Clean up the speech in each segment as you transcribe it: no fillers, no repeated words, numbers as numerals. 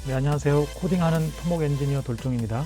네, 안녕하세요. 코딩하는 토목 엔지니어 돌종입니다.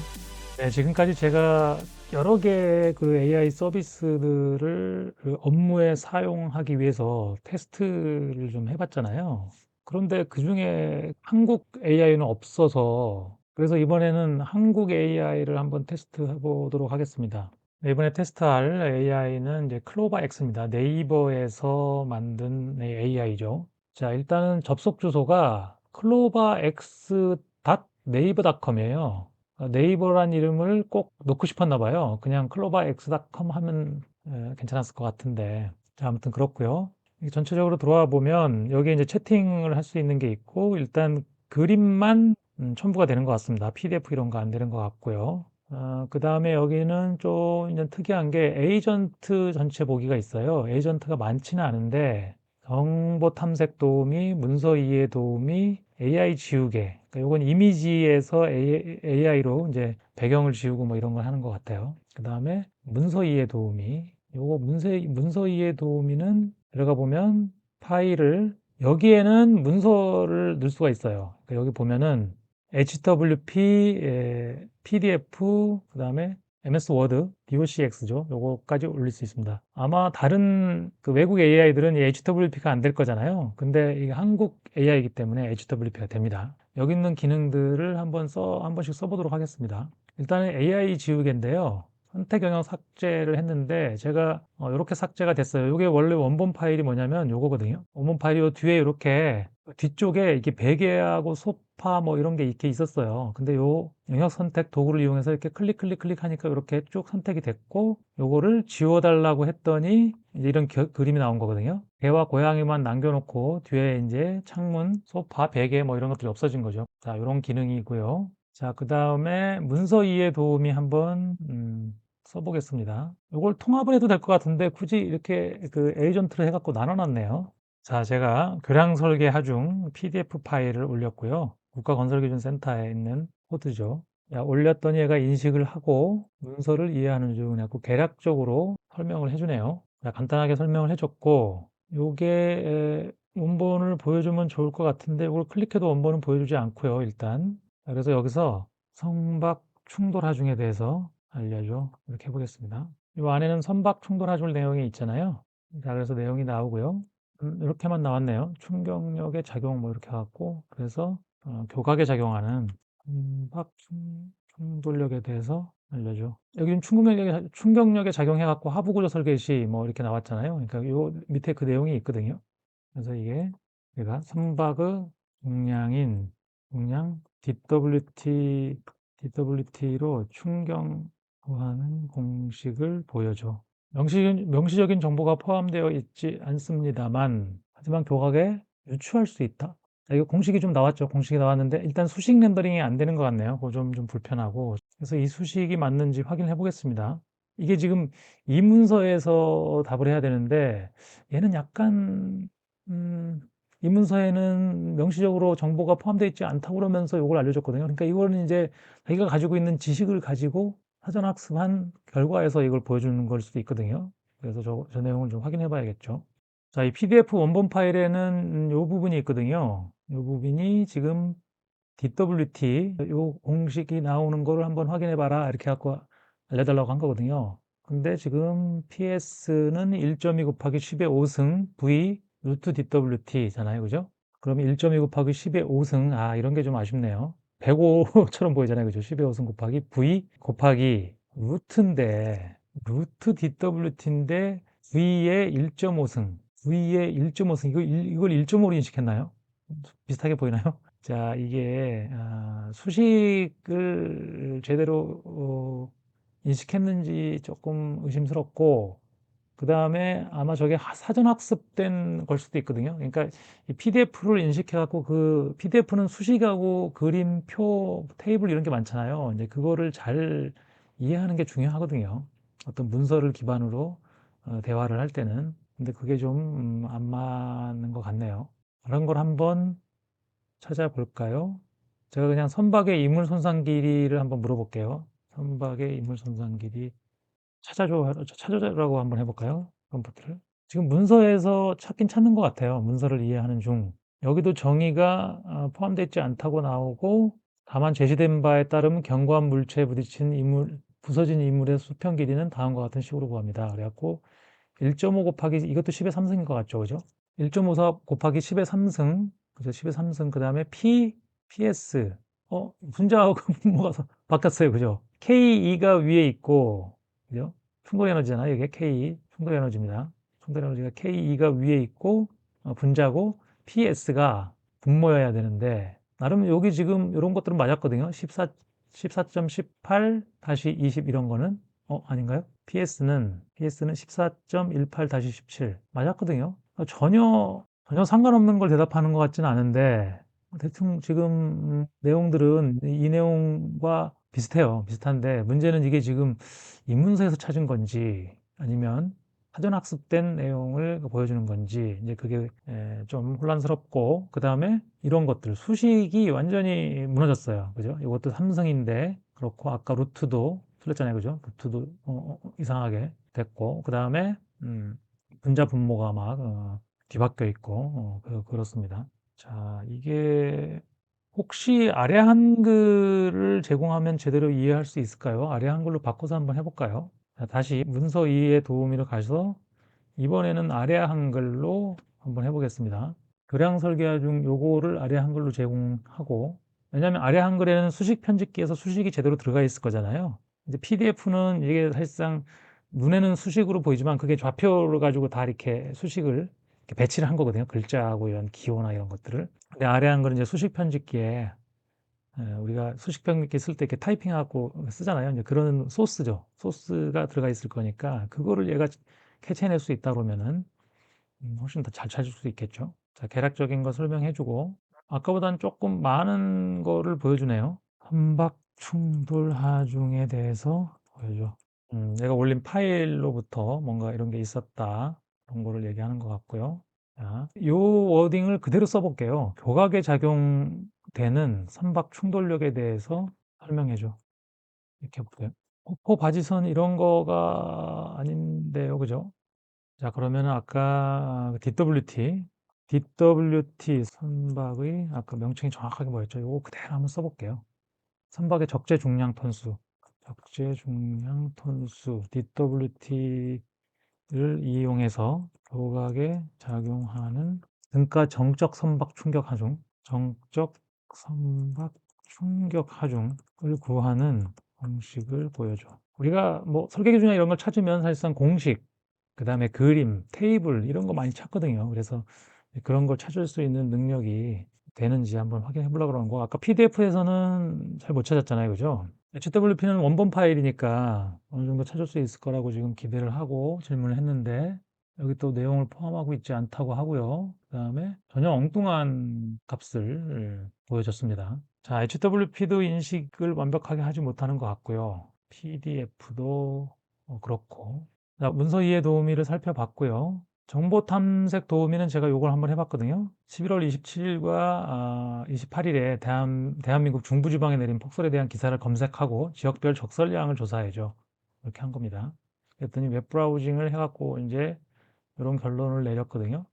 네, 지금까지 제가 여러 개의 그 AI 서비스들을 그 업무에 사용하기 위해서 테스트를 좀 해봤잖아요. 그런데 그 중에 한국 AI는 없어서 그래서 이번에는 한국 AI를 한번 테스트해 보도록 하겠습니다. 네, 이번에 테스트할 AI는 이제 클로바 X입니다. 네이버에서 만든 AI죠. 자, 일단은 접속 주소가 cloverx.naver.com이에요. 네이버란 이름을 꼭 넣고 싶었나 봐요. 그냥 cloverx.com 하면 괜찮았을 것 같은데. 자, 아무튼 그렇고요. 전체적으로 들어와 보면 여기 이제 채팅을 할 수 있는 게 있고 일단 그림만 첨부가 되는 것 같습니다. PDF 이런 거 안 되는 것 같고요. 그 다음에 여기는 좀 이제 특이한 게 에이전트 전체 보기가 있어요. 에이전트가 많지는 않은데 정보 탐색 도우미, 문서 이해 도우미, AI 지우개. 그러니까 요건 이미지에서 AI로 이제 배경을 지우고 뭐 이런 걸 하는 것 같아요. 그 다음에 문서 이해 도우미. 요거 문서 이해 도우미는 들어가 보면 파일을 여기에는 문서를 넣을 수가 있어요. 그러니까 여기 보면은 HWP, PDF, 그 다음에 MS 워드, docx죠. 요거까지 올릴 수 있습니다. 아마 다른 그 외국 AI들은 이 HWP가 안 될 거잖아요. 근데 이게 한국 AI이기 때문에 HWP가 됩니다. 여기 있는 기능들을 한 번씩 써보도록 하겠습니다. 일단은 AI 지우개인데요. 선택 영역 삭제를 했는데 제가 이렇게 삭제가 됐어요. 이게 원래 원본 파일이 뭐냐면 요거거든요. 원본 파일이 요 뒤에 이렇게 뒤쪽에 이렇게 베개하고 소파 뭐 이런 게 이렇게 있었어요. 근데 요 영역 선택 도구를 이용해서 이렇게 클릭하니까 이렇게 쭉 선택이 됐고 요거를 지워달라고 했더니 이제 이런 그림이 나온 거거든요. 개와 고양이만 남겨놓고 뒤에 이제 창문, 소파, 베개 뭐 이런 것들이 없어진 거죠. 자, 이런 기능이고요. 자, 그 다음에 문서 이해 도우미 한번 써보겠습니다. 이걸 통합을 해도 될 것 같은데 굳이 이렇게 그 에이전트를 해갖고 나눠놨네요. 자, 제가 교량 설계 하중 PDF 파일을 올렸고요. 국가건설기준센터에 있는 코드죠. 야, 올렸더니 얘가 인식을 하고 문서를 이해하는 중 해갖고 개략적으로 설명을 해주네요. 자, 간단하게 설명을 해줬고 요게 원본을 보여주면 좋을 것 같은데 이걸 클릭해도 원본은 보여주지 않고요. 일단 자, 그래서 여기서 선박 충돌 하중에 대해서 알려줘. 이렇게 해보겠습니다. 이 안에는 선박 충돌 하중 내용이 있잖아요. 자, 그래서 내용이 나오고요. 이렇게만 나왔네요. 충격력의 작용 뭐 이렇게 해갖고 그래서 교각에 작용하는 선박 충돌력에 대해서 알려줘. 여기는 충격력에 작용해갖고 하부구조 설계 시 뭐 이렇게 나왔잖아요. 그러니까 요 밑에 그 내용이 있거든요. 그래서 이게 얘가 선박의 중량 DWT로 충격하는 공식을 보여줘. 명시적인 정보가 포함되어 있지 않습니다만, 하지만 교각에 유추할 수 있다. 자, 이거 공식이 좀 나왔죠. 공식이 나왔는데, 일단 수식 렌더링이 안 되는 것 같네요. 그거 좀 불편하고. 그래서 이 수식이 맞는지 확인해 보겠습니다. 이게 지금 이 문서에서 답을 해야 되는데, 얘는 약간, 이 문서에는 명시적으로 정보가 포함되어 있지 않다고 그러면서 이걸 알려줬거든요. 그러니까 이거는 이제 자기가 가지고 있는 지식을 가지고 사전 학습한 결과에서 이걸 보여주는 걸 수도 있거든요. 그래서 저 내용을 좀 확인해 봐야겠죠. 자, 이 PDF 원본 파일에는 이 부분이 있거든요. 이 부분이 지금 DWT, 이 공식이 나오는 거를 한번 확인해 봐라. 이렇게 갖고 알려달라고 한 거거든요. 근데 지금 PS는 1.2 곱하기 10의 5승 V 루트 DWT잖아요. 그죠? 그러면 1.2 곱하기 10의 5승, 이런 게 좀 아쉽네요. 105처럼 보이잖아요. 그죠? 10의 5승 곱하기 V 곱하기 루트인데, 루트 DWT인데 V의 1.5승, V의 1.5승, 이걸 1.5로 인식했나요? 비슷하게 보이나요? 자, 이게 수식을 제대로 인식했는지 조금 의심스럽고, 그 다음에 아마 저게 사전 학습된 걸 수도 있거든요. 그러니까 이 PDF를 인식해갖고 그 PDF는 수식하고 그림, 표, 테이블 이런 게 많잖아요. 이제 그거를 잘 이해하는 게 중요하거든요. 어떤 문서를 기반으로 대화를 할 때는. 근데 그게 좀 안 맞는 것 같네요. 그런 걸 한번 찾아볼까요? 제가 그냥 선박의 이물 손상 길이를 한번 물어볼게요. 선박의 이물 손상 길이 찾아줘라고 한번 해볼까요? 컴퓨터를. 지금 문서에서 찾긴 찾는 것 같아요. 문서를 이해하는 중. 여기도 정의가 포함되어 있지 않다고 나오고, 다만 제시된 바에 따르면 견고한 물체에 부딪힌 부서진 이물의 수평 길이는 다음과 같은 식으로 구합니다. 그래갖고 1.5 곱하기 이것도 10의 3승인 것 같죠, 그죠? 1.54 곱하기 10의 3승, 그죠? 10의 3승, 그 다음에 PS, 분자하고 뭐가 바뀌었어요, 그죠? K2가 위에 있고, 그죠? 충돌 에너지잖아요, 이게 K, 충돌 에너지입니다. 충돌 에너지가 K2가 위에 있고, 분자고, PS가 분모여야 되는데, 나름 여기 지금 이런 것들은 맞았거든요. 14.18-20 이런 거는, 아닌가요? PS는 14.18-17 맞았거든요. 전혀 상관없는 걸 대답하는 것 같지는 않은데, 대충 지금 내용들은 이 내용과 비슷해요. 비슷한데 문제는 이게 지금 입문서에서 찾은 건지 아니면 사전 학습된 내용을 보여주는 건지 이제 그게 좀 혼란스럽고, 그 다음에 이런 것들 수식이 완전히 무너졌어요. 그죠? 이것도 삼성인데 그렇고, 아까 루트도 틀렸잖아요. 그죠? 루트도 이상하게 됐고, 그 다음에 분자 분모가 막 뒤바뀌어 있고, 그렇습니다. 자, 이게 혹시 아래 한글을 제공하면 제대로 이해할 수 있을까요? 아래 한글로 바꿔서 한번 해볼까요? 자, 다시 문서 이해의 도우미로 가셔서 이번에는 아래 한글로 한번 해보겠습니다. 교량 설계화 중 요거를 아래 한글로 제공하고, 왜냐하면 아래 한글에는 수식 편집기에서 수식이 제대로 들어가 있을 거잖아요. 이제 PDF는 이게 사실상 눈에는 수식으로 보이지만 그게 좌표를 가지고 다 이렇게 수식을 이렇게 배치를 한 거거든요. 글자하고 이런 기호나 이런 것들을. 근데 아래 한글은 이제 수식 편집기에 우리가 수식 편집기 쓸 때 이렇게 타이핑하고 쓰잖아요. 이제 그런 소스죠. 소스가 들어가 있을 거니까 그거를 얘가 캐치해낼 수 있다 그러면은 훨씬 더 잘 찾을 수 있겠죠. 자, 개략적인 거 설명해주고, 아까보다는 조금 많은 거를 보여주네요. 선박 충돌 하중에 대해서 보여줘. 내가 올린 파일로부터 뭔가 이런 게 있었다, 그런 거를 얘기하는 것 같고요. 자, 이 워딩을 그대로 써볼게요. 교각에 작용되는 선박 충돌력에 대해서 설명해줘. 이렇게 볼게요. 폭포 바지선 이런 거가 아닌데요, 그죠? 자, 그러면은 아까 DWT 선박의 아까 명칭이 정확하게 뭐였죠? 요거 그대로 한번 써볼게요. 선박의 적재 중량 톤수, DWT를 이용해서 교각에 작용하는 등가 정적 선박 충격 하중, 정적 선박 충격 하중을 구하는 공식을 보여줘. 우리가 뭐 설계 기준이나 이런 걸 찾으면 사실상 공식, 그 다음에 그림, 테이블 이런 거 많이 찾거든요. 그래서 그런 걸 찾을 수 있는 능력이 되는지 한번 확인해 보려고 그러는 거. 아까 PDF에서는 잘 못 찾았잖아요. 그죠? HWP는 원본 파일이니까 어느 정도 찾을 수 있을 거라고 지금 기대를 하고 질문을 했는데, 여기 또 내용을 포함하고 있지 않다고 하고요. 그 다음에 전혀 엉뚱한 값을 보여줬습니다. 자, HWP도 인식을 완벽하게 하지 못하는 것 같고요. PDF도 그렇고. 자, 문서 이해 도우미를 살펴봤고요. 정보 탐색 도우미는 제가 요걸 한번 해봤거든요. 11월 27일과 28일에 대한민국 중부지방에 내린 폭설에 대한 기사를 검색하고 지역별 적설량을 조사해줘. 이렇게 한 겁니다. 그랬더니 웹브라우징을 해갖고 이제 이런 결론을 내렸거든요.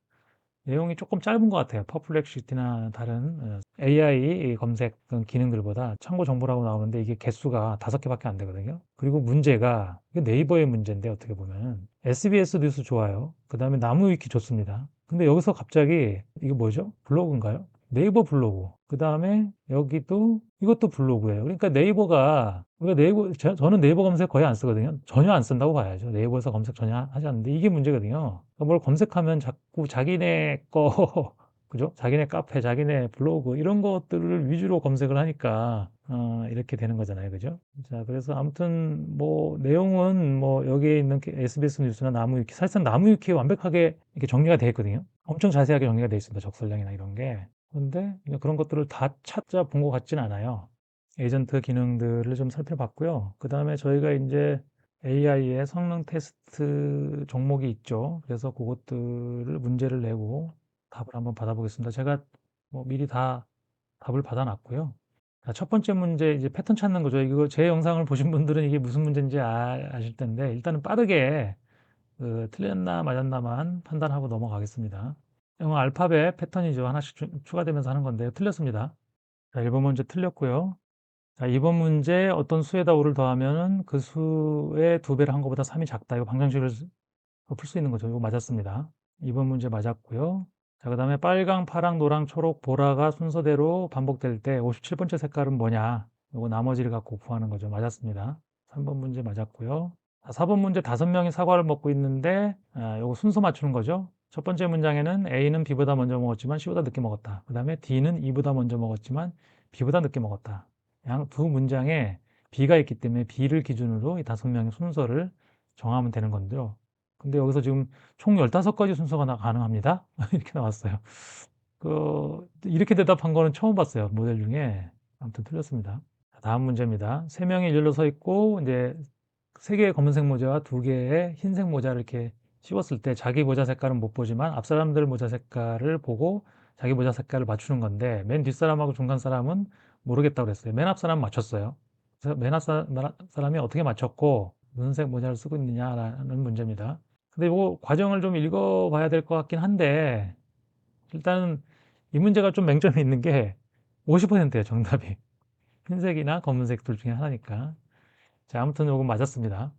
내용이 조금 짧은 것 같아요. 퍼플렉시티나 다른 AI 검색 기능들보다 참고 정보라고 나오는데 이게 개수가 5개밖에 안 되거든요. 그리고 문제가 이게 네이버의 문제인데 어떻게 보면 SBS 뉴스 좋아요. 그 다음에 나무위키 좋습니다. 근데 여기서 갑자기 이게 뭐죠? 블로그인가요? 네이버 블로그. 그 다음에 여기도 이것도 블로그예요. 그러니까 네이버가 우리가 저는 네이버 검색 거의 안 쓰거든요. 전혀 안 쓴다고 봐야죠. 네이버에서 검색 전혀 하지 않는데 이게 문제거든요. 그러니까 뭘 검색하면 자꾸 자기네 거 그죠? 자기네 카페, 자기네 블로그 이런 것들을 위주로 검색을 하니까 이렇게 되는 거잖아요. 그죠? 자, 그래서 아무튼 뭐 내용은 뭐 여기에 있는 SBS 뉴스나 나무위키, 사실상 나무위키에 완벽하게 이렇게 정리가 되어 있거든요. 엄청 자세하게 정리가 되어 있습니다. 적설량이나 이런 게. 그런데 그런 것들을 다 찾아본 것 같진 않아요. 에이전트 기능들을 좀 살펴봤고요. 그 다음에 저희가 이제 AI의 성능 테스트 종목이 있죠. 그래서 그것들을 문제를 내고 답을 한번 받아보겠습니다. 제가 뭐 미리 다 답을 받아놨고요. 자, 첫 번째 문제 이제 패턴 찾는 거죠. 이거 제 영상을 보신 분들은 이게 무슨 문제인지 아실 텐데 일단은 빠르게 틀렸나 맞았나만 판단하고 넘어가겠습니다. 영어 알파벳 패턴이죠. 하나씩 추가되면서 하는 건데요. 틀렸습니다. 자, 1번 문제 틀렸고요. 자, 2번 문제 어떤 수에다 5를 더하면은 그 수의 2배를 한 것보다 3이 작다. 이거 방정식을 풀 수 있는 거죠. 이거 맞았습니다. 2번 문제 맞았고요. 자, 그 다음에 빨강, 파랑, 노랑, 초록, 보라가 순서대로 반복될 때 57번째 색깔은 뭐냐? 이거 나머지를 갖고 구하는 거죠. 맞았습니다. 3번 문제 맞았고요. 자, 4번 문제 5명이 사과를 먹고 있는데 이거 순서 맞추는 거죠. 첫 번째 문장에는 A는 B보다 먼저 먹었지만 C보다 늦게 먹었다. 그 다음에 D는 E보다 먼저 먹었지만 B보다 늦게 먹었다. 양 두 문장에 B가 있기 때문에 B를 기준으로 이 5명의 순서를 정하면 되는 건데요. 근데 여기서 지금 총 15가지 순서가 가능합니다. 이렇게 나왔어요. 이렇게 대답한 거는 처음 봤어요. 모델 중에. 아무튼 틀렸습니다. 다음 문제입니다. 3명이 일렬로 서 있고, 이제 3개의 검은색 모자와 2개의 흰색 모자를 이렇게 씌웠을 때 자기 모자 색깔은 못 보지만 앞 사람들 모자 색깔을 보고 자기 모자 색깔을 맞추는 건데 맨 뒷사람하고 중간 사람은 모르겠다고 그랬어요. 맨 앞 사람은 맞췄어요. 그래서 맨 앞 사람이 어떻게 맞췄고 무슨 색 모자를 쓰고 있느냐라는 문제입니다. 근데 이거 과정을 좀 읽어봐야 될 것 같긴 한데 일단은 이 문제가 좀 맹점이 있는 게 50%예요, 정답이. 흰색이나 검은색 둘 중에 하나니까. 자, 아무튼 이건 맞았습니다.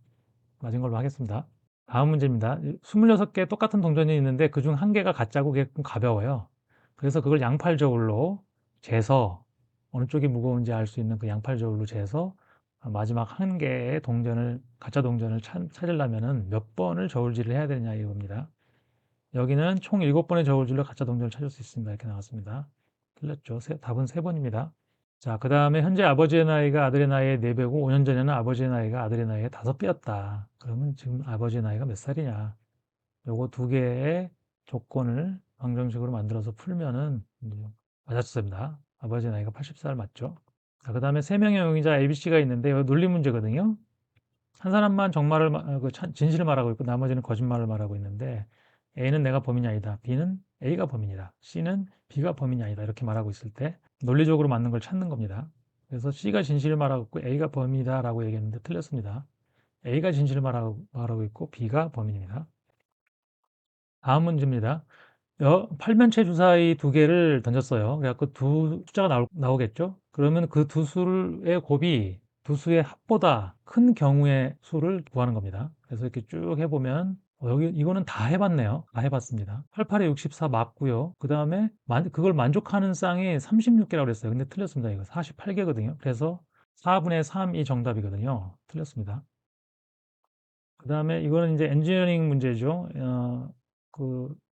맞은 걸로 하겠습니다. 다음 문제입니다. 26개 똑같은 동전이 있는데 그중 한 개가 가짜고 그게 좀 가벼워요. 그래서 그걸 양팔 저울로 재서 어느 쪽이 무거운지 알 수 있는 그 양팔 저울로 재서 마지막 한 개의 동전을 가짜 동전을 찾으려면은 몇 번을 저울질을 해야 되느냐 이겁니다. 여기는 총 7번의 저울질로 가짜 동전을 찾을 수 있습니다. 이렇게 나왔습니다. 틀렸죠. 답은 3번입니다. 자, 그 다음에 현재 아버지의 나이가 아들의 나이의 4배고 5년 전에는 아버지의 나이가 아들의 나이의 5배였다. 그러면 지금 아버지의 나이가 몇 살이냐? 요거 두 개의 조건을 방정식으로 만들어서 풀면은 맞았습니다. 아버지의 나이가 80살 맞죠? 자, 그 다음에 3명의 용의자 ABC가 있는데 이거 논리 문제거든요. 한 사람만 진실을 말하고 있고 나머지는 거짓말을 말하고 있는데 A는 내가 범인이 아니다. B는 A가 범인이다. C는 B가 범인이 아니다. 이렇게 말하고 있을 때 논리적으로 맞는 걸 찾는 겁니다. 그래서 C가 진실을 말하고 있고 A가 범인이다라고 얘기했는데 틀렸습니다. A가 진실을 말하고 있고 B가 범인입니다. 다음 문제입니다. 8면체 주사위 2개를 던졌어요. 그래갖고 두 숫자가 나오겠죠? 그러면 그 두 수의 곱이 두 수의 합보다 큰 경우의 수를 구하는 겁니다. 그래서 이렇게 쭉 해보면 이거는 다 해봤네요. 다 해봤습니다. 88에 64 맞고요. 그 다음에 그걸 만족하는 쌍이 36개라고 그랬어요. 근데 틀렸습니다. 이거 48개거든요. 그래서 4분의 3이 정답이거든요. 틀렸습니다. 그 다음에 이거는 이제 엔지니어링 문제죠.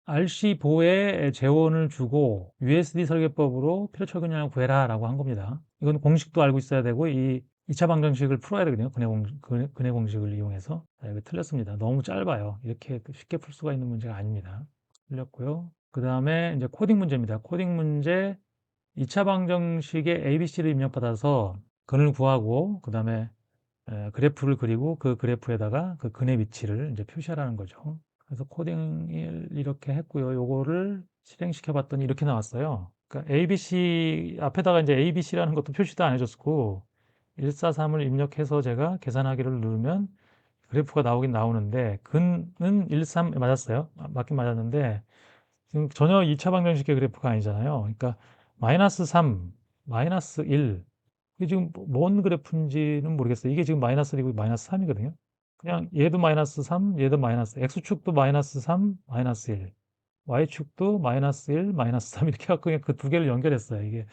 RC4에 재원을 주고 USD 설계법으로 필요 철근량을 구해라라고 한 겁니다. 이건 공식도 알고 있어야 되고 이 2차 방정식을 풀어야 되거든요. 근해 공식을 이용해서. 자, 이거 틀렸습니다. 너무 짧아요. 이렇게 쉽게 풀 수가 있는 문제가 아닙니다. 틀렸고요. 그 다음에 이제 코딩 문제입니다. 코딩 문제 2차 방정식에 ABC를 입력받아서 근을 구하고 그 다음에 그래프를 그리고 그 그래프에다가 그 근의 위치를 이제 표시하라는 거죠. 그래서 코딩을 이렇게 했고요. 요거를 실행시켜 봤더니 이렇게 나왔어요. 그러니까 ABC 앞에다가 이제 ABC라는 것도 표시도 안 해줬고 143을 입력해서 제가 계산하기를 누르면 그래프가 나오긴 나오는데 근은 13 맞았어요. 맞긴 맞았는데 지금 전혀 2차 방정식의 그래프가 아니잖아요. 그러니까 마이너스 3, 마이너스 1 이게 지금 뭔 그래프인지는 모르겠어요. 이게 지금 마이너스 1이고 마이너스 3이거든요. 그냥 얘도 마이너스 3, 얘도 마이너스, X축도 마이너스 3, 마이너스 1, Y축도 마이너스 1, 마이너스 3 이렇게 해갖고 그냥 그 두 개를 연결했어요. 이게,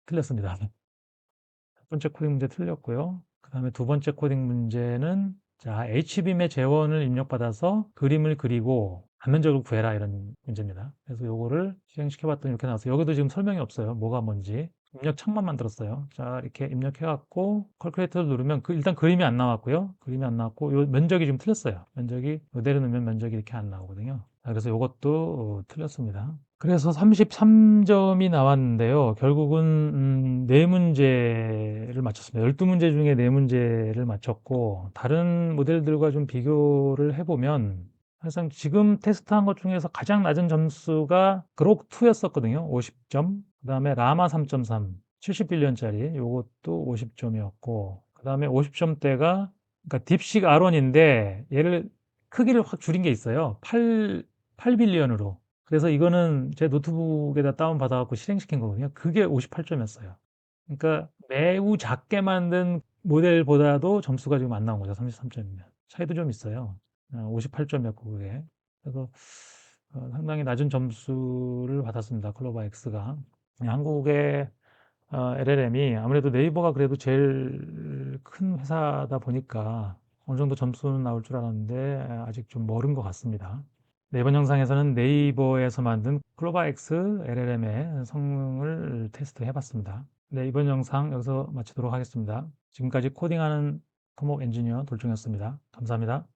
틀렸습니다. 첫 번째 코딩 문제 틀렸고요. 그 다음에 두 번째 코딩 문제는 자, H빔의 재원을 입력받아서 그림을 그리고 단면적으로 구해라 이런 문제입니다. 그래서 요거를 실행시켜 봤더니 이렇게 나왔어요. 여기도 지금 설명이 없어요. 뭐가 뭔지. 입력 창만 만들었어요. 자, 이렇게 입력해갖고 컬큘레이터를 누르면 일단 그림이 안 나왔고요. 그림이 안 나왔고 요 면적이 좀 틀렸어요. 면적이 이대로 넣으면 면적이 이렇게 안 나오거든요. 자, 그래서 요것도 틀렸습니다. 그래서 33점이 나왔는데요. 결국은 4문제를 맞췄습니다. 12문제 중에 4문제를 맞췄고 다른 모델들과 좀 비교를 해보면 항상 지금 테스트한 것 중에서 가장 낮은 점수가 그록2였었거든요. 50점. 그 다음에 라마 3.3, 70빌리언짜리 요것도 50점이었고 그 다음에 50점대가 그러니까 딥식 R1인데 얘를 크기를 확 줄인 게 있어요. 8빌리언으로. 그래서 이거는 제 노트북에다 다운받아 갖고 실행시킨 거거든요. 그게 58점이었어요. 그러니까 매우 작게 만든 모델보다도 점수가 지금 안 나온 거죠. 33점이면. 차이도 좀 있어요. 58점이었고 그게. 그래서 상당히 낮은 점수를 받았습니다. 클로바 X가. 한국의 LLM이 아무래도 네이버가 그래도 제일 큰 회사다 보니까 어느 정도 점수는 나올 줄 알았는데 아직 좀 멀은 것 같습니다. 네, 이번 영상에서는 네이버에서 만든 클로바 X LLM의 성능을 테스트해 봤습니다. 네, 이번 영상 여기서 마치도록 하겠습니다. 지금까지 코딩하는 토목 엔지니어 돌종이었습니다. 감사합니다.